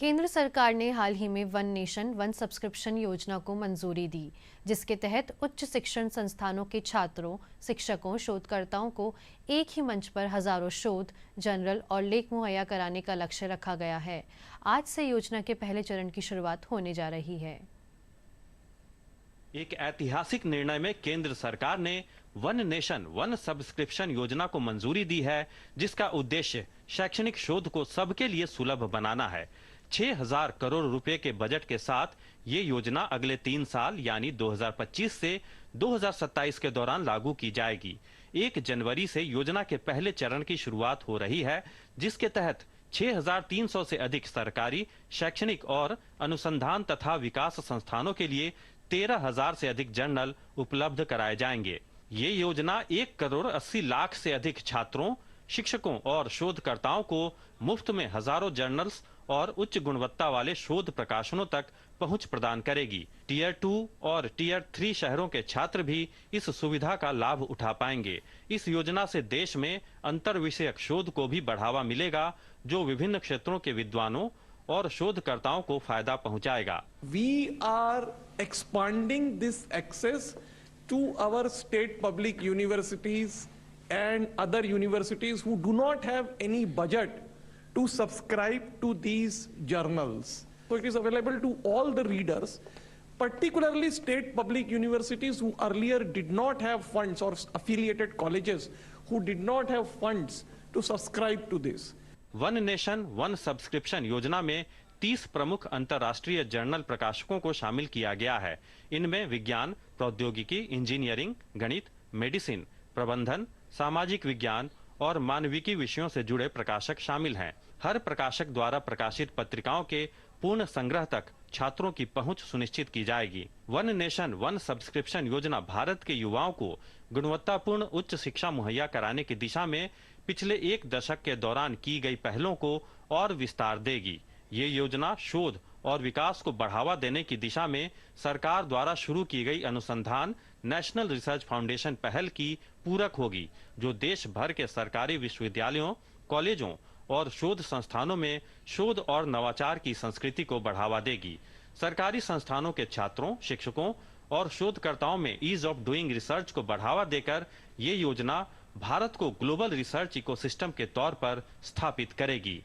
केंद्र सरकार ने हाल ही में वन नेशन वन सब्सक्रिप्शन योजना को मंजूरी दी, जिसके तहत उच्च शिक्षण संस्थानों के छात्रों, शिक्षकों, शोधकर्ताओं को एक ही मंच पर हजारों शोध, जर्नल और लेख मुहैया कराने का लक्ष्य रखा गया है। आज से योजना के पहले चरण की शुरुआत होने जा रही है। एक ऐतिहासिक निर्णय में केंद्र सरकार ने वन नेशन वन सब्सक्रिप्शन योजना को मंजूरी दी है, जिसका उद्देश्य शैक्षणिक शोध को सबके लिए सुलभ बनाना है। 6,000 करोड़ रुपए के बजट के साथ ये योजना अगले 3 साल यानी 2025 से 2027 के दौरान लागू की जाएगी। 1 जनवरी से योजना के पहले चरण की शुरुआत हो रही है, जिसके तहत 6,300 से अधिक सरकारी, शैक्षणिक और अनुसंधान तथा विकास संस्थानों के लिए 13,000 से अधिक जर्नल उपलब्ध कराए जाएंगे। ये योजना 1 करोड़ 80 लाख से अधिक छात्रों, शिक्षकों और शोधकर्ताओं को मुफ्त में हजारों जर्नल्स और उच्च गुणवत्ता वाले शोध प्रकाशनों तक पहुंच प्रदान करेगी। टियर 2 और टियर 3 शहरों के छात्र भी इस सुविधा का लाभ उठा पाएंगे। इस योजना से देश में अंतर विषयक शोध को भी बढ़ावा मिलेगा, जो विभिन्न क्षेत्रों के विद्वानों और शोधकर्ताओं को फायदा पहुंचाएगा। We are expanding this access to our state public universities and other universities who do not have any budget to subscribe to these journals. So it is available to all the readers, particularly state public universities who earlier did not have funds, or affiliated colleges who did not have funds to subscribe to this. One nation one subscription योजना में 30 प्रमुख अंतर्राष्ट्रीय journal प्रकाशकों को शामिल किया गया है। इनमें विज्ञान, प्रौद्योगिकी, इंजीनियरिंग, गणित, मेडिसिन, प्रबंधन, सामाजिक विज्ञान और मानविकी विषयों से जुड़े प्रकाशक शामिल हैं। हर प्रकाशक द्वारा प्रकाशित पत्रिकाओं के पूर्ण संग्रह तक छात्रों की पहुंच सुनिश्चित की जाएगी। वन नेशन वन सब्सक्रिप्शन योजना भारत के युवाओं को गुणवत्तापूर्ण उच्च शिक्षा मुहैया कराने की दिशा में पिछले 1 दशक के दौरान की गई पहलों को और विस्तार देगी। ये योजना शोध और विकास को बढ़ावा देने की दिशा में सरकार द्वारा शुरू की गई अनुसंधान नेशनल रिसर्च फाउंडेशन पहल की पूरक होगी, जो देश भर के सरकारी विश्वविद्यालयों, कॉलेजों और शोध संस्थानों में शोध और नवाचार की संस्कृति को बढ़ावा देगी। सरकारी संस्थानों के छात्रों, शिक्षकों और शोधकर्ताओं में ईज ऑफ डूइंग रिसर्च को बढ़ावा देकर ये योजना भारत को ग्लोबल रिसर्च इकोसिस्टम के तौर पर स्थापित करेगी।